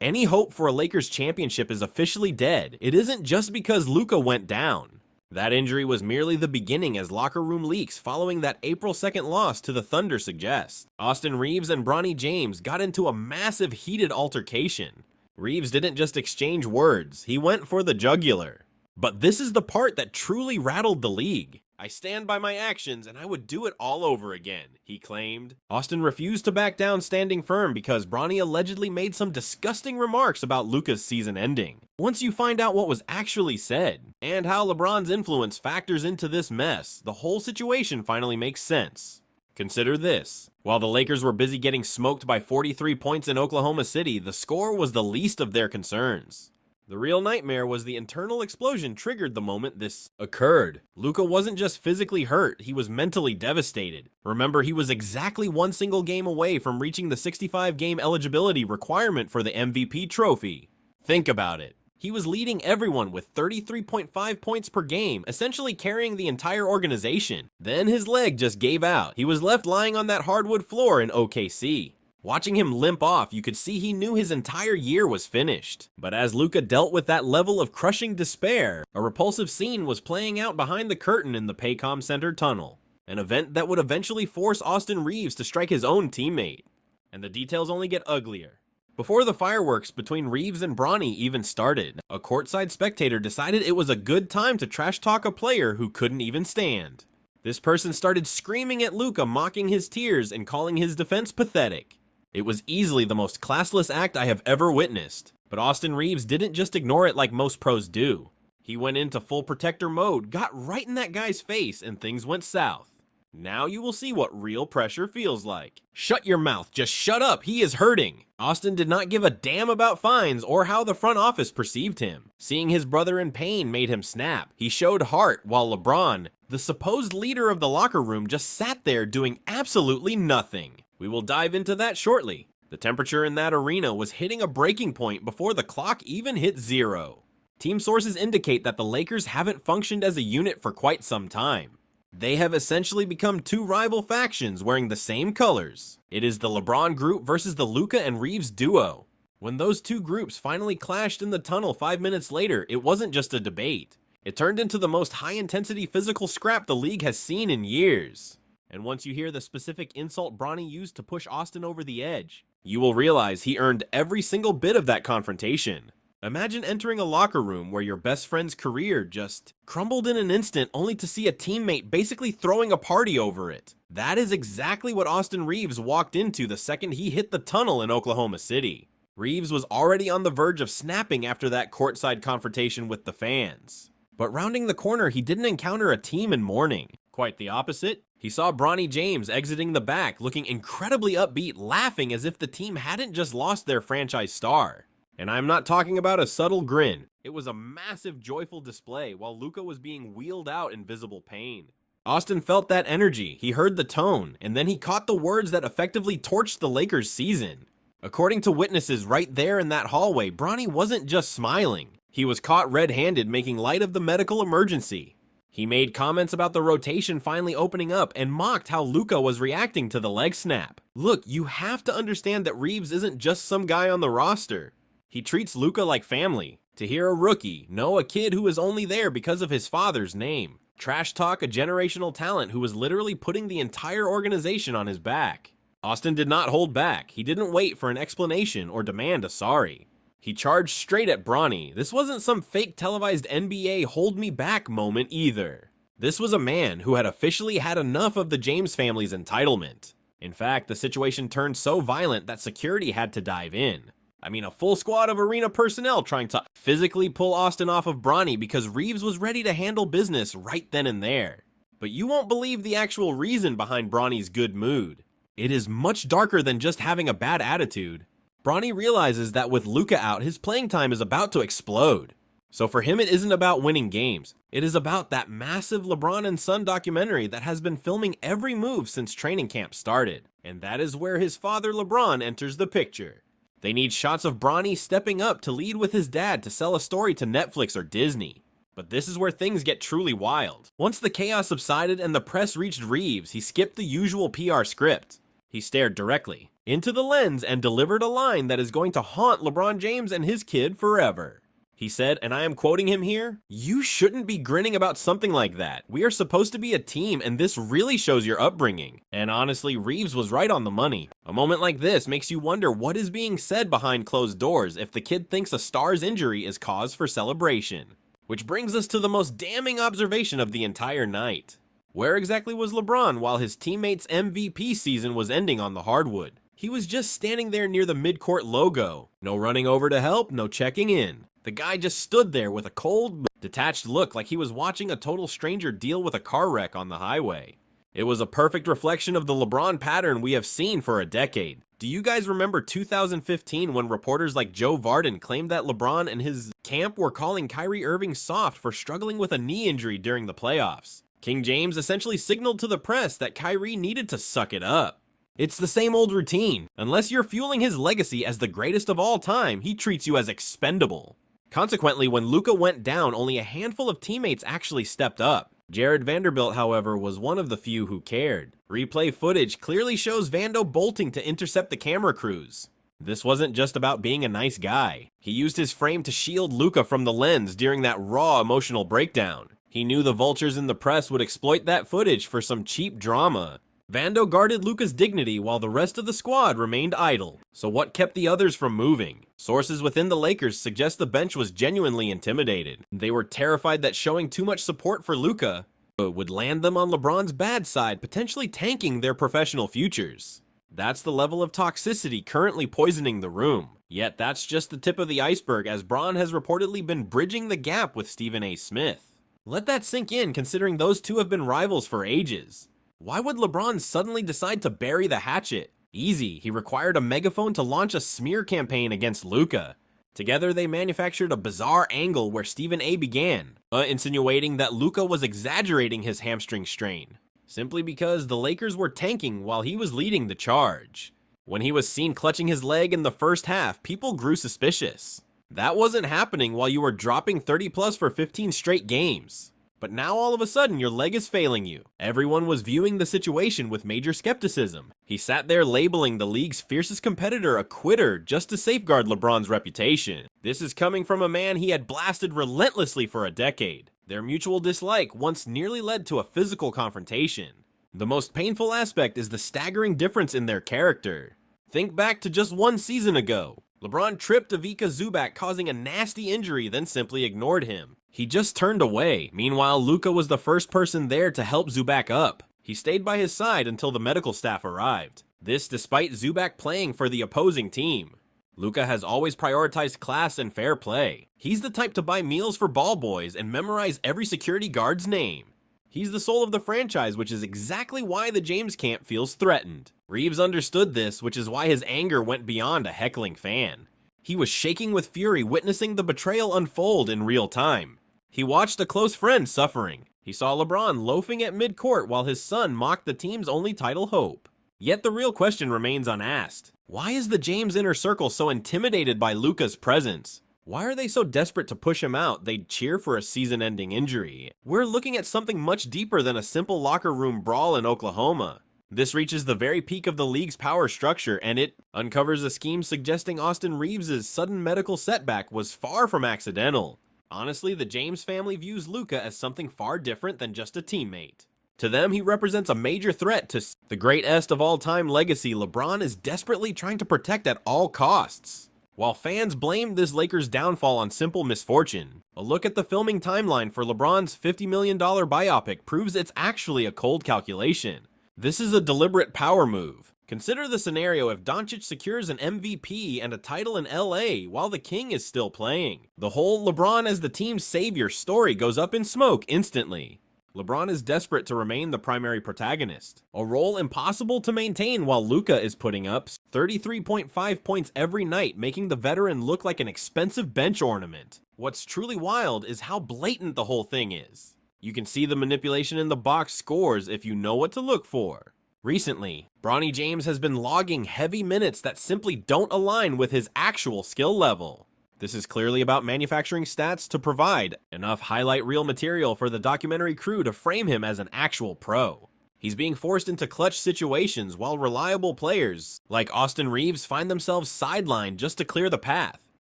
Any hope for a Lakers championship is officially dead. It isn't just because Luka went down. That injury was merely the beginning, as locker room leaks following that April 2nd loss to the Thunder suggest. Austin Reaves and Bronny James got into a massive heated altercation. Reaves didn't just exchange words, he went for the jugular. But this is the part that truly rattled the league. "I stand by my actions and I would do it all over again," he claimed. Austin refused to back down, standing firm because Bronny allegedly made some disgusting remarks about Luka's season ending. Once you find out what was actually said, and how LeBron's influence factors into this mess, the whole situation finally makes sense. Consider this. While the Lakers were busy getting smoked by 43 points in Oklahoma City, the score was the least of their concerns. The real nightmare was the internal explosion triggered the moment this occurred. Luka wasn't just physically hurt, he was mentally devastated. Remember, he was exactly one single game away from reaching the 65-game eligibility requirement for the MVP trophy. Think about it. He was leading everyone with 33.5 points per game, essentially carrying the entire organization. Then his leg just gave out. He was left lying on that hardwood floor in OKC. Watching him limp off, you could see he knew his entire year was finished. But as Luka dealt with that level of crushing despair, a repulsive scene was playing out behind the curtain in the Paycom Center tunnel. An event that would eventually force Austin Reaves to strike his own teammate. And the details only get uglier. Before the fireworks between Reaves and Bronny even started, a courtside spectator decided it was a good time to trash talk a player who couldn't even stand. This person started screaming at Luka, mocking his tears and calling his defense pathetic. It was easily the most classless act I have ever witnessed, but Austin Reaves didn't just ignore it like most pros do. He went into full protector mode, got right in that guy's face, and things went south. Now you will see what real pressure feels like. "Shut your mouth, just shut up, he is hurting." Austin did not give a damn about fines or how the front office perceived him. Seeing his brother in pain made him snap. He showed heart while LeBron, the supposed leader of the locker room, just sat there doing absolutely nothing. We will dive into that shortly. The temperature in that arena was hitting a breaking point before the clock even hit 0. Team sources indicate that the Lakers haven't functioned as a unit for quite some time. They have essentially become two rival factions wearing the same colors. It is the LeBron group versus the Luka and Reaves duo. When those two groups finally clashed in the tunnel 5 minutes later, it wasn't just a debate. It turned into the most high-intensity physical scrap the league has seen in years. And once you hear the specific insult Bronny used to push Austin over the edge, you will realize he earned every single bit of that confrontation. Imagine entering a locker room where your best friend's career just crumbled in an instant only to see a teammate basically throwing a party over it. That is exactly what Austin Reaves walked into the second he hit the tunnel in Oklahoma City. Reaves was already on the verge of snapping after that courtside confrontation with the fans. But rounding the corner, he didn't encounter a team in mourning. Quite the opposite. He saw Bronny James exiting the back, looking incredibly upbeat, laughing as if the team hadn't just lost their franchise star. And I'm not talking about a subtle grin. It was a massive joyful display while Luka was being wheeled out in visible pain. Austin felt that energy, he heard the tone, and then he caught the words that effectively torched the Lakers' season. According to witnesses right there in that hallway, Bronny wasn't just smiling. He was caught red-handed making light of the medical emergency. He made comments about the rotation finally opening up and mocked how Luka was reacting to the leg snap. Look, you have to understand that Reaves isn't just some guy on the roster. He treats Luka like family. To hear a rookie, no, a kid who is only there because of his father's name, trash talk a generational talent who was literally putting the entire organization on his back. Austin did not hold back. He didn't wait for an explanation or demand a sorry. He charged straight at Bronny. This wasn't some fake televised NBA hold me back moment either. This was a man who had officially had enough of the James family's entitlement. In fact, the situation turned so violent that security had to dive in. I mean, a full squad of arena personnel trying to physically pull Austin off of Bronny because Reaves was ready to handle business right then and there. But you won't believe the actual reason behind Bronny's good mood. It is much darker than just having a bad attitude. Bronny realizes that with Luka out, his playing time is about to explode. So for him, it isn't about winning games. It is about that massive LeBron and Son documentary that has been filming every move since training camp started. And that is where his father LeBron enters the picture. They need shots of Bronny stepping up to lead with his dad to sell a story to Netflix or Disney. But this is where things get truly wild. Once the chaos subsided and the press reached Reaves, he skipped the usual PR script. He stared directly, into the lens and delivered a line that is going to haunt LeBron James and his kid forever. He said, and I am quoting him here, "You shouldn't be grinning about something like that. We are supposed to be a team, and this really shows your upbringing." And honestly, Reaves was right on the money. A moment like this makes you wonder what is being said behind closed doors if the kid thinks a star's injury is cause for celebration. Which brings us to the most damning observation of the entire night. Where exactly was LeBron while his teammate's MVP season was ending on the hardwood? He was just standing there near the midcourt logo. No running over to help, no checking in. The guy just stood there with a cold, detached look like he was watching a total stranger deal with a car wreck on the highway. It was a perfect reflection of the LeBron pattern we have seen for a decade. Do you guys remember 2015 when reporters like Joe Varden claimed that LeBron and his camp were calling Kyrie Irving soft for struggling with a knee injury during the playoffs? King James essentially signaled to the press that Kyrie needed to suck it up. It's the same old routine. Unless you're fueling his legacy as the greatest of all time, he treats you as expendable. Consequently, when Luka went down, only a handful of teammates actually stepped up. Jared Vanderbilt, however, was one of the few who cared. Replay footage clearly shows Vando bolting to intercept the camera crews. This wasn't just about being a nice guy. He used his frame to shield Luka from the lens during that raw emotional breakdown. He knew the vultures in the press would exploit that footage for some cheap drama. Vando guarded Luka's dignity while the rest of the squad remained idle. So what kept the others from moving? Sources within the Lakers suggest the bench was genuinely intimidated. They were terrified that showing too much support for Luka would land them on LeBron's bad side, potentially tanking their professional futures. That's the level of toxicity currently poisoning the room. Yet that's just the tip of the iceberg, as Bron has reportedly been bridging the gap with Stephen A. Smith. Let that sink in, considering those two have been rivals for ages. Why would LeBron suddenly decide to bury the hatchet? Easy, he required a megaphone to launch a smear campaign against Luka. Together they manufactured a bizarre angle where Stephen A. began, insinuating that Luka was exaggerating his hamstring strain, simply because the Lakers were tanking while he was leading the charge. When he was seen clutching his leg in the first half, people grew suspicious. That wasn't happening while you were dropping 30 plus for 15 straight games. But now all of a sudden your leg is failing you. Everyone was viewing the situation with major skepticism. He sat there labeling the league's fiercest competitor a quitter just to safeguard LeBron's reputation. This is coming from a man he had blasted relentlessly for a decade. Their mutual dislike once nearly led to a physical confrontation. The most painful aspect is the staggering difference in their character. Think back to just one season ago. LeBron tripped Ivica Zubac, causing a nasty injury, then simply ignored him. He just turned away. Meanwhile, Luka was the first person there to help Zubac up. He stayed by his side until the medical staff arrived. This despite Zubac playing for the opposing team. Luka has always prioritized class and fair play. He's the type to buy meals for ball boys and memorize every security guard's name. He's the soul of the franchise, which is exactly why the James camp feels threatened. Reaves understood this, which is why his anger went beyond a heckling fan. He was shaking with fury, witnessing the betrayal unfold in real time. He watched a close friend suffering. He saw LeBron loafing at midcourt while his son mocked the team's only title hope. Yet the real question remains unasked. Why is the James inner circle so intimidated by Luka's presence? Why are they so desperate to push him out they'd cheer for a season-ending injury? We're looking at something much deeper than a simple locker room brawl in Oklahoma. This reaches the very peak of the league's power structure, and it uncovers a scheme suggesting Austin Reaves' sudden medical setback was far from accidental. Honestly, the James family views Luka as something far different than just a teammate. To them, he represents a major threat to the greatest of all-time legacy LeBron is desperately trying to protect at all costs. While fans blamed this Lakers downfall on simple misfortune, a look at the filming timeline for LeBron's $50 million biopic proves it's actually a cold calculation. This is a deliberate power move. Consider the scenario if Doncic secures an MVP and a title in LA while the King is still playing. The whole LeBron as the team's savior story goes up in smoke instantly. LeBron is desperate to remain the primary protagonist, a role impossible to maintain while Luka is putting up 33.5 points every night, making the veteran look like an expensive bench ornament. What's truly wild is how blatant the whole thing is. You can see the manipulation in the box scores if you know what to look for. Recently, Bronny James has been logging heavy minutes that simply don't align with his actual skill level. This is clearly about manufacturing stats to provide enough highlight reel material for the documentary crew to frame him as an actual pro. He's being forced into clutch situations while reliable players, like Austin Reaves, find themselves sidelined just to clear the path.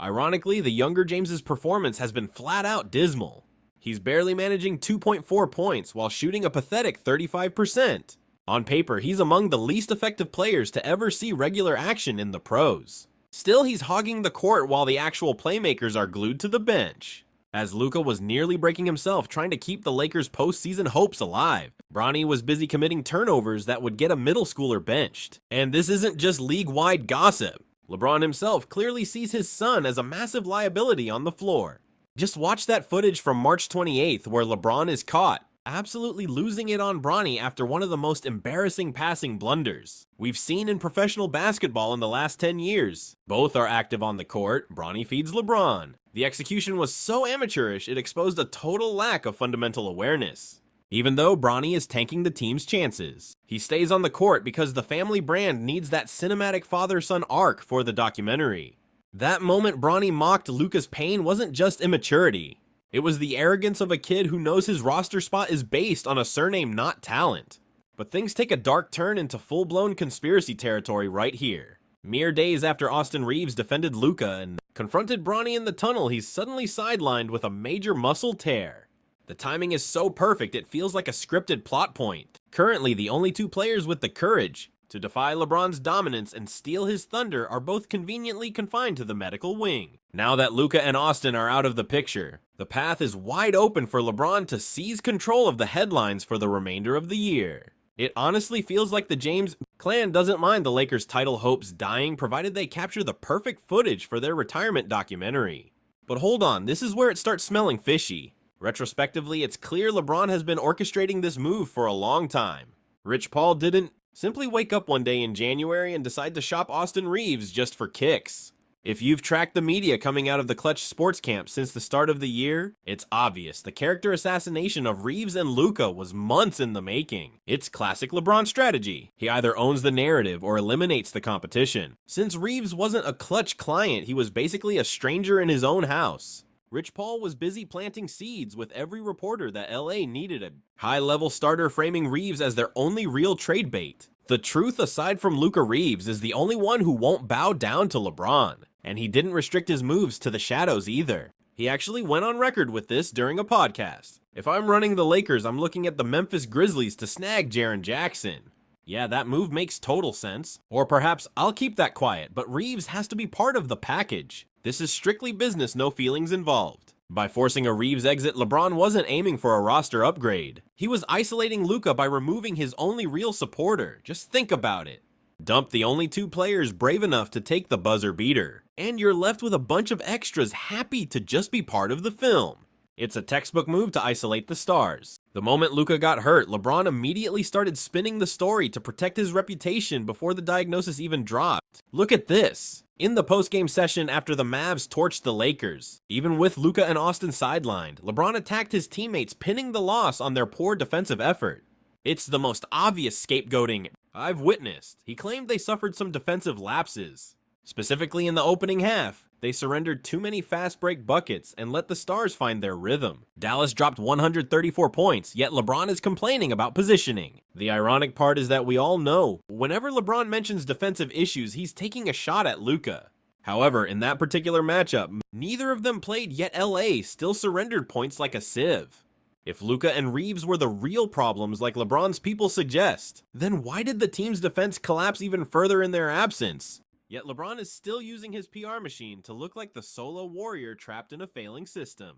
Ironically, the younger James's performance has been flat out dismal. He's barely managing 2.4 points while shooting a pathetic 35%. On paper, he's among the least effective players to ever see regular action in the pros. Still, he's hogging the court while the actual playmakers are glued to the bench. As Luka was nearly breaking himself trying to keep the Lakers' postseason hopes alive, Bronny was busy committing turnovers that would get a middle schooler benched. And this isn't just league-wide gossip. LeBron himself clearly sees his son as a massive liability on the floor. Just watch that footage from March 28th where LeBron is caught absolutely losing it on Bronny after one of the most embarrassing passing blunders we've seen in professional basketball in the last 10 years. Both are active on the court. Bronny feeds LeBron. The execution was so amateurish it exposed a total lack of fundamental awareness. Even though Bronny is tanking the team's chances, he stays on the court because the family brand needs that cinematic father-son arc for the documentary. That moment Bronny mocked Luka's pain wasn't just immaturity. It was the arrogance of a kid who knows his roster spot is based on a surname, not talent. But things take a dark turn into full-blown conspiracy territory right here. Mere days after Austin Reaves defended Luka and confronted Bronny in the tunnel, he's suddenly sidelined with a major muscle tear. The timing is so perfect it feels like a scripted plot point. Currently, the only two players with the courage to defy LeBron's dominance and steal his thunder are both conveniently confined to the medical wing. Now that Luka and Austin are out of the picture, the path is wide open for LeBron to seize control of the headlines for the remainder of the year. It honestly feels like the James clan doesn't mind the Lakers' title hopes dying provided they capture the perfect footage for their retirement documentary. But hold on, this is where it starts smelling fishy. Retrospectively, it's clear LeBron has been orchestrating this move for a long time. Rich Paul didn't simply wake up one day in January and decide to shop Austin Reaves just for kicks. If you've tracked the media coming out of the Clutch sports camp since the start of the year, it's obvious the character assassination of Reaves and Luka was months in the making. It's classic LeBron strategy. He either owns the narrative or eliminates the competition. Since Reaves wasn't a Clutch client, he was basically a stranger in his own house. Rich Paul was busy planting seeds with every reporter that LA needed a high-level starter, framing Reaves as their only real trade bait. The truth, aside from Luka, Reaves is the only one who won't bow down to LeBron. And he didn't restrict his moves to the shadows either. He actually went on record with this during a podcast. If I'm running the Lakers, I'm looking at the Memphis Grizzlies to snag Jaren Jackson. Yeah, that move makes total sense. Or perhaps I'll keep that quiet, but Reaves has to be part of the package. This is strictly business, no feelings involved. By forcing a Reaves exit, LeBron wasn't aiming for a roster upgrade. He was isolating Luka by removing his only real supporter. Just think about it. Dump the only two players brave enough to take the buzzer beater, and you're left with a bunch of extras happy to just be part of the film. It's a textbook move to isolate the stars. The moment Luka got hurt, LeBron immediately started spinning the story to protect his reputation before the diagnosis even dropped. Look at this. In the post-game session after the Mavs torched the Lakers, even with Luka and Austin sidelined, LeBron attacked his teammates, pinning the loss on their poor defensive effort. It's the most obvious scapegoating I've witnessed. He claimed they suffered some defensive lapses. Specifically in the opening half, they surrendered too many fast break buckets and let the Stars find their rhythm. Dallas dropped 134 points, yet LeBron is complaining about positioning. The ironic part is that we all know, whenever LeBron mentions defensive issues, he's taking a shot at Luka. However, in that particular matchup, neither of them played, yet LA still surrendered points like a sieve. If Luka and Reaves were the real problems like LeBron's people suggest, then why did the team's defense collapse even further in their absence? Yet LeBron is still using his PR machine to look like the solo warrior trapped in a failing system.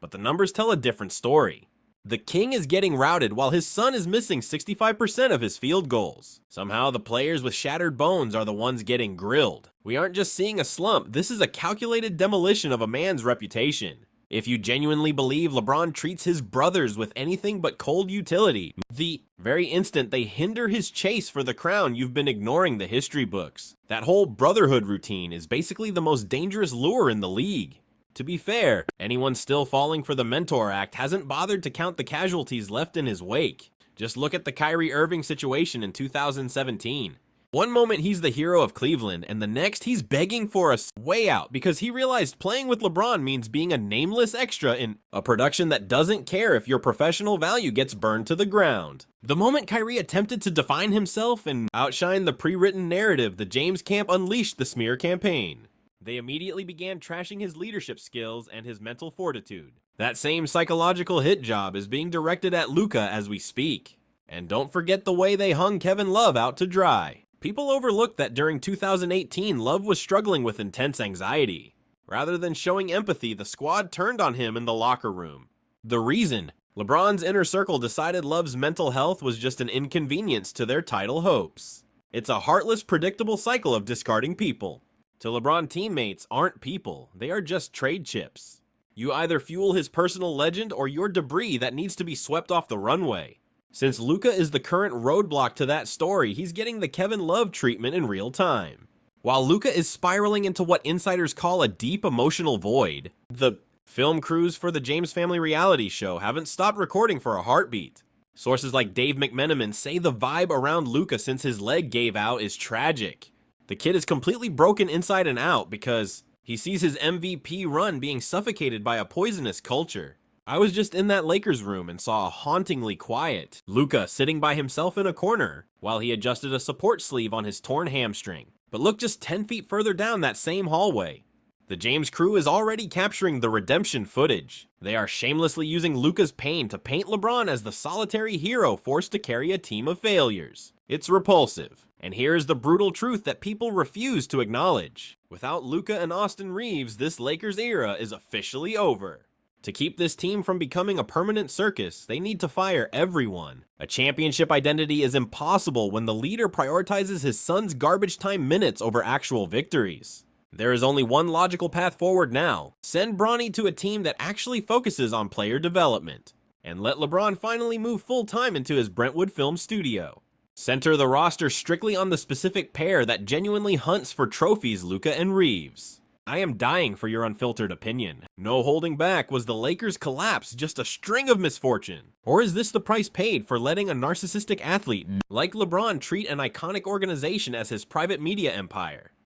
But the numbers tell a different story. The king is getting routed while his son is missing 65% of his field goals. Somehow the players with shattered bones are the ones getting grilled. We aren't just seeing a slump, this is a calculated demolition of a man's reputation. If you genuinely believe LeBron treats his brothers with anything but cold utility, the very instant they hinder his chase for the crown, you've been ignoring the history books. That whole brotherhood routine is basically the most dangerous lure in the league. To be fair, anyone still falling for the mentor act hasn't bothered to count the casualties left in his wake. Just look at the Kyrie Irving situation in 2017. One moment he's the hero of Cleveland, and the next he's begging for a way out because he realized playing with LeBron means being a nameless extra in a production that doesn't care if your professional value gets burned to the ground. The moment Kyrie attempted to define himself and outshine the pre-written narrative, the James camp unleashed the smear campaign. They immediately began trashing his leadership skills and his mental fortitude. That same psychological hit job is being directed at Luka as we speak. And don't forget the way they hung Kevin Love out to dry. People overlooked that during 2018, Love was struggling with intense anxiety. Rather than showing empathy, the squad turned on him in the locker room. The reason? LeBron's inner circle decided Love's mental health was just an inconvenience to their title hopes. It's a heartless, predictable cycle of discarding people. To LeBron, teammates aren't people, they are just trade chips. You either fuel his personal legend or you're debris that needs to be swept off the runway. Since Luka is the current roadblock to that story, he's getting the Kevin Love treatment in real time. While Luka is spiraling into what insiders call a deep emotional void, the film crews for the James Family reality show haven't stopped recording for a heartbeat. Sources like Dave McMenamin say the vibe around Luka since his leg gave out is tragic. The kid is completely broken inside and out because he sees his MVP run being suffocated by a poisonous culture. I was just in that Lakers room and saw a hauntingly quiet Luka sitting by himself in a corner while he adjusted a support sleeve on his torn hamstring. But look just 10 feet further down that same hallway. The James crew is already capturing the redemption footage. They are shamelessly using Luka's pain to paint LeBron as the solitary hero forced to carry a team of failures. It's repulsive. And here's the brutal truth that people refuse to acknowledge. Without Luka and Austin Reaves, this Lakers era is officially over. To keep this team from becoming a permanent circus, they need to fire everyone. A championship identity is impossible when the leader prioritizes his son's garbage time minutes over actual victories. There is only one logical path forward now. Send Bronny to a team that actually focuses on player development. And let LeBron finally move full-time into his Brentwood film studio. Center the roster strictly on the specific pair that genuinely hunts for trophies, Luka and Reaves. I am dying for your unfiltered opinion. No holding back, was the Lakers' collapse just a string of misfortune? Or is this the price paid for letting a narcissistic athlete like LeBron treat an iconic organization as his private media empire?